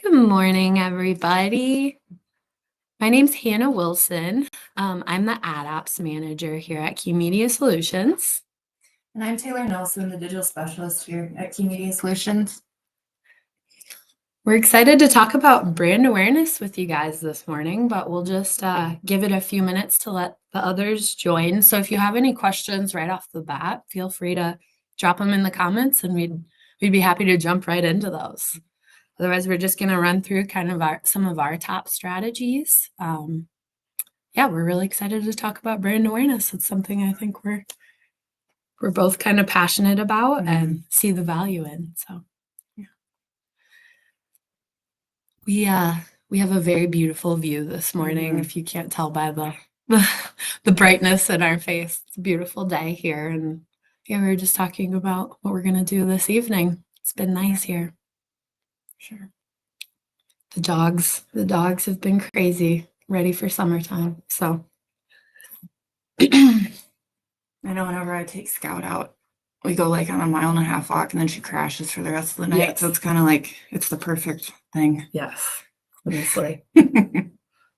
Good morning, everybody. My name's Hannah Wilson. I'm the Ad Ops Manager here at Key Media Solutions. And I'm Taylor Nelson, the Digital Specialist here at Key Media Solutions. We're excited to talk about brand awareness with you guys this morning, but we'll just give it a few minutes to let the others join. So if you have any questions right off the bat, feel free to drop them in the comments and we'd be happy to jump right into those. Otherwise, we're just going to run through kind of some of our top strategies. Yeah, we're really excited to talk about brand awareness. It's something I think we're both kind of passionate about and see the value in. So, yeah, we have a very beautiful view this morning. If you can't tell by the brightness in our face, it's a beautiful day here. And yeah, we were just talking about what we're going to do this evening. It's been nice here. Sure. The dogs have been crazy, ready for summertime. So I know whenever I take Scout out, we go like on a 1.5 mile walk and then she crashes for the rest of the night. Yes. So it's kind of like, it's the perfect thing. Yes, honestly.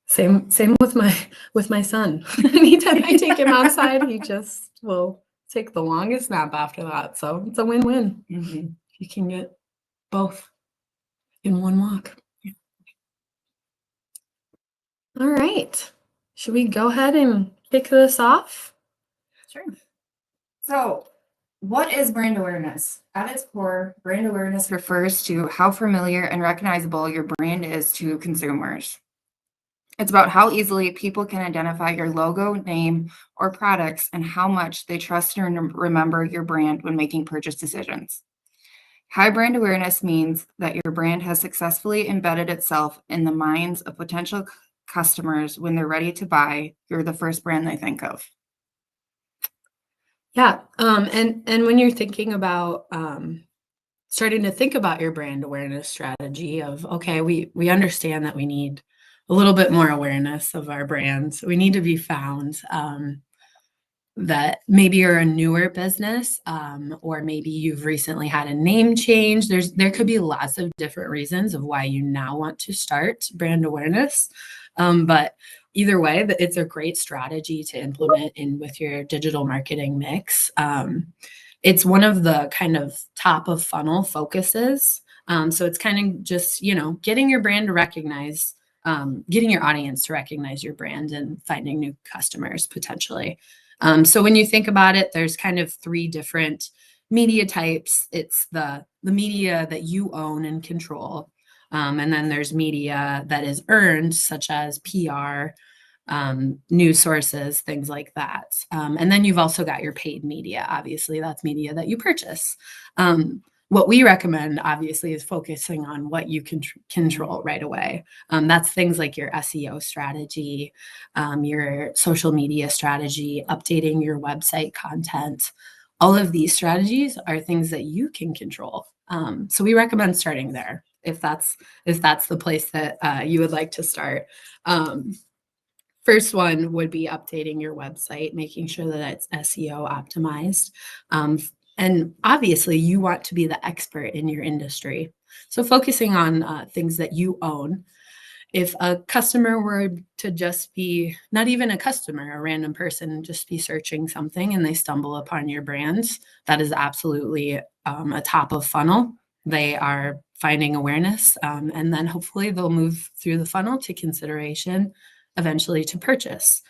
Same with my son. Anytime I take him outside, he just will take the longest nap after that. So it's a win-win. You can get both in one walk. All right. Should we go ahead and kick this off? Sure. So, what is brand awareness? At its core, brand awareness refers to how familiar and recognizable your brand is to consumers. It's about how easily people can identify your logo, name, or products and how much they trust and remember your brand when making purchase decisions. High brand awareness means that your brand has successfully embedded itself in the minds of potential customers. When they're ready to buy, you're the first brand they think of. Yeah. And when you're thinking about starting to think about your brand awareness strategy of, okay, we understand that we need a little bit more awareness of our brands. We need to be found. That maybe you're a newer business, or maybe you've recently had a name change. There could be lots of different reasons of why you now want to start brand awareness. But either way, it's a great strategy to implement in with your digital marketing mix. It's one of the kind of top of funnel focuses. So it's kind of just, getting your brand to recognize, getting your audience to recognize your brand and finding new customers potentially. So when you think about it, there's kind of 3 different media types. It's the media that you own and control. And then there's media that is earned, such as PR, news sources, things like that. And then you've also got your paid media. Obviously, that's media that you purchase. What we recommend, obviously, is focusing on what you can control right away. That's things like your SEO strategy, your social media strategy, updating your website content. All of these strategies are things that you can control. So we recommend starting there if that's the place that you would like to start. First one would be updating your website, making sure that it's SEO optimized. And obviously, you want to be the expert in your industry. So focusing on things that you own. If a customer were to just be, not even a customer, a random person, just be searching something and they stumble upon your brand, that is absolutely a top of funnel. They are finding awareness, and then hopefully they'll move through the funnel to consideration, eventually to purchase.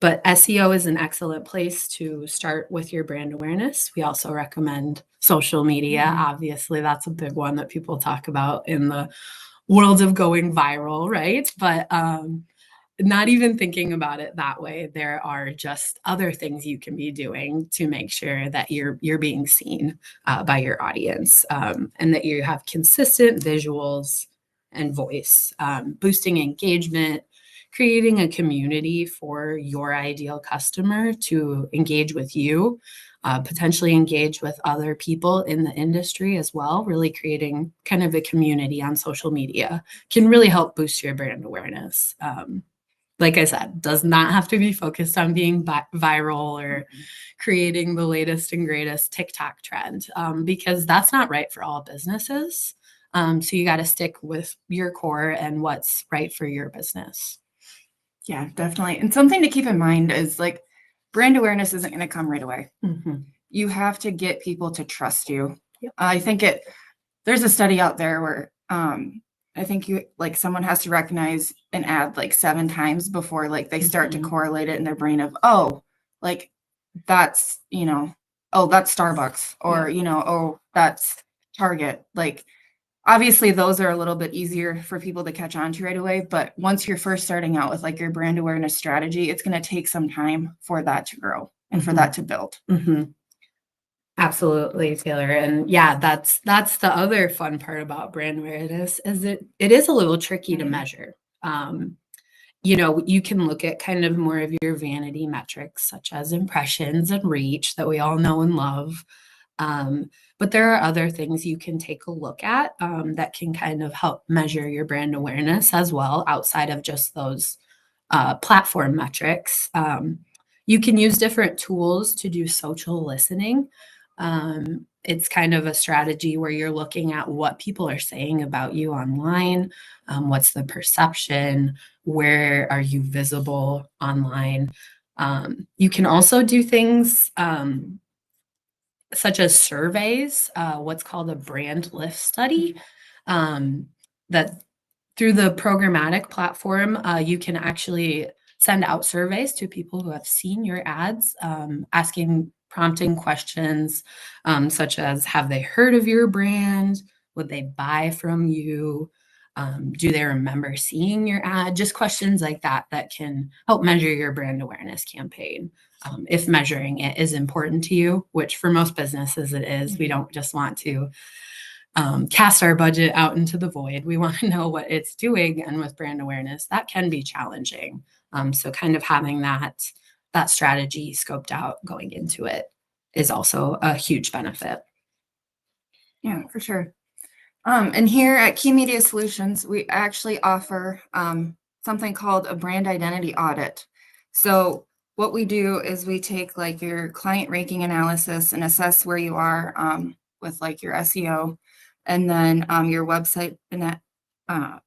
But SEO is an excellent place to start with your brand awareness. We also recommend social media. Obviously, that's a big one that people talk about in the world of going viral, right? But not even thinking about it that way. There are just other things you can be doing to make sure that you're being seen by your audience, and that you have consistent visuals and voice, boosting engagement, creating a community for your ideal customer to engage with you, potentially engage with other people in the industry as well. Really creating kind of a community on social media can really help boost your brand awareness. Like I said, does not have to be focused on being viral or creating the latest and greatest TikTok trend, because that's not right for all businesses. So you got to stick with your core and what's right for your business. Yeah, definitely. And something to keep in mind is like brand awareness isn't going to come right away. You have to get people to trust you. Yep. I think there's a study out there where I think someone has to recognize an ad like 7 times before like they start to correlate it in their brain of, oh, like that's, oh, that's Starbucks, or, oh, that's Target. Like, obviously those are a little bit easier for people to catch on to right away. But once you're first starting out with like your brand awareness strategy, it's going to take some time for that to grow and for that to build. Absolutely, Taylor. And yeah, that's the other fun part about brand awareness is it is a little tricky to measure. You can look at kind of more of your vanity metrics, such as impressions and reach that we all know and love. But there are other things you can take a look at that can kind of help measure your brand awareness as well, outside of just those platform metrics. You can use different tools to do social listening. It's kind of a strategy where you're looking at what people are saying about you online. What's the perception? Where are you visible online? You can also do things such as surveys, what's called a brand lift study, that through the programmatic platform, you can actually send out surveys to people who have seen your ads, prompting questions such as, have they heard of your brand? Would they buy from you? Do they remember seeing your ad? Just questions like that can help measure your brand awareness campaign. If measuring it is important to you, which for most businesses it is. We don't just want to cast our budget out into the void. We want to know what it's doing. And with brand awareness, that can be challenging. So kind of having that strategy scoped out going into it is also a huge benefit. Yeah, for sure. And here at Key Media Solutions, we actually offer something called a brand identity audit. So what we do is we take like your client ranking analysis and assess where you are with like your SEO, and then your website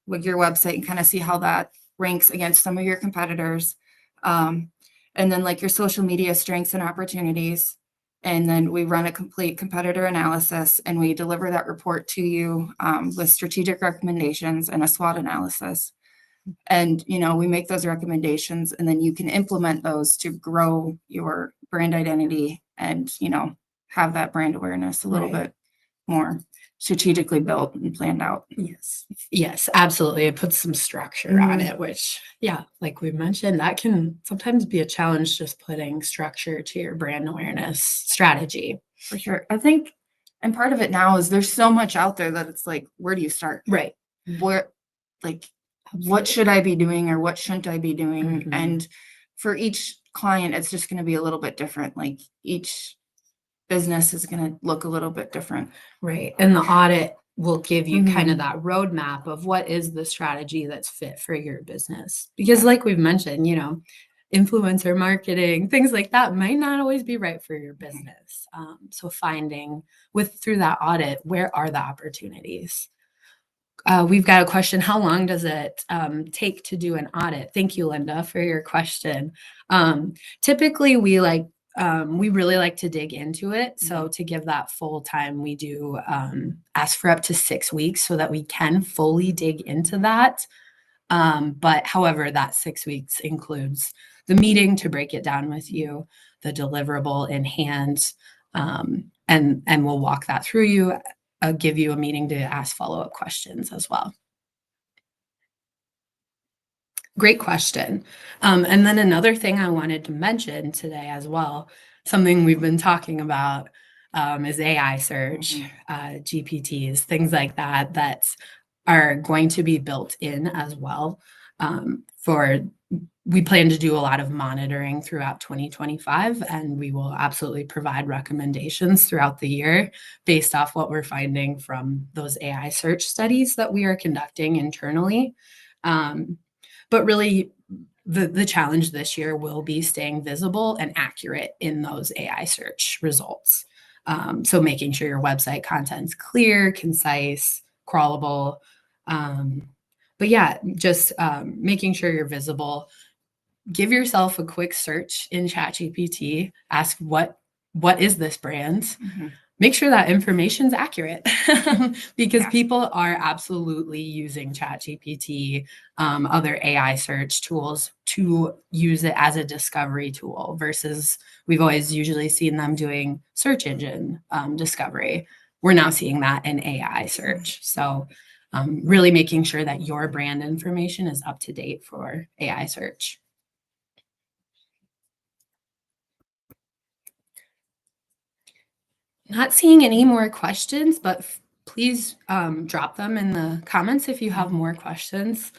with your website, and kind of see how that ranks against some of your competitors. And then like your social media strengths and opportunities. And then we run a complete competitor analysis, and we deliver that report to you with strategic recommendations and a SWOT analysis. And, we make those recommendations, and then you can implement those to grow your brand identity and, have that brand awareness a little bit more strategically built and planned out. Yes, absolutely. It puts some structure on it, which, yeah, like we mentioned, that can sometimes be a challenge, just putting structure to your brand awareness strategy. For sure. I think, and part of it now is there's so much out there that it's like, where do you start? Right. What should I be doing or what shouldn't I be doing? And for each client, it's just going to be a little bit different. Like each business is going to look a little bit different. Right. And the audit will give you kind of that roadmap of what is the strategy that's fit for your business. Because like we've mentioned, influencer marketing, things like that might not always be right for your business. So finding through that audit, where are the opportunities? We've got a question. How long does it take to do an audit? Thank you, Linda, for your question. Typically, we really like to dig into it. So to give that full time, we do ask for up to 6 weeks so that we can fully dig into that. But however, that 6 weeks includes the meeting to break it down with you, the deliverable in hand, and we'll walk that through you. Give you a meeting to ask follow-up questions as well. Great question. And then another thing I wanted to mention today as well, something we've been talking about is AI search, GPTs, things like that are going to be built in as well. We plan to do a lot of monitoring throughout 2025, and we will absolutely provide recommendations throughout the year based off what we're finding from those AI search studies that we are conducting internally. But really, the challenge this year will be staying visible and accurate in those AI search results. So making sure your website content's clear, concise, crawlable. But yeah, just making sure you're visible. Give yourself a quick search in ChatGPT. Ask what is this brand? Mm-hmm. Make sure that information's accurate because Yeah. people are absolutely using ChatGPT, other AI search tools to use it as a discovery tool versus we've always usually seen them doing search engine discovery. We're now seeing that in AI search. So really making sure that your brand information is up to date for AI search. Not seeing any more questions, but please drop them in the comments if you have more questions.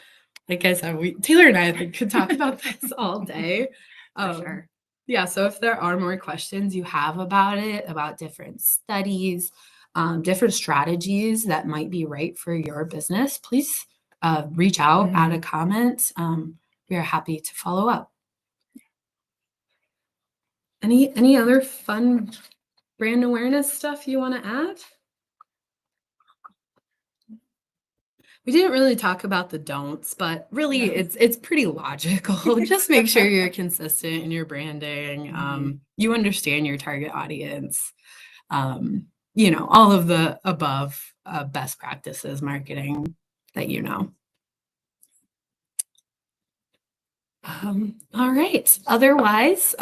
Like I said, Taylor and I think could talk about this all day. For sure. Yeah, so if there are more questions you have about it, about different studies, different strategies that might be right for your business, please reach out, add a comment. We are happy to follow up. Any other fun brand awareness stuff you want to add? We didn't really talk about the don'ts, but really it's pretty logical. Just make sure you're consistent in your branding. You understand your target audience. All of the above best practices marketing that you know. All right. Otherwise,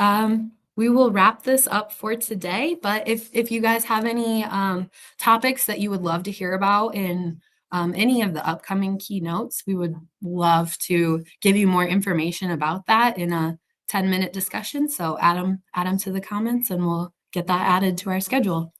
we will wrap this up for today. But if you guys have any topics that you would love to hear about in any of the upcoming keynotes, we would love to give you more information about that in a 10-minute discussion. So add them to the comments and we'll get that added to our schedule.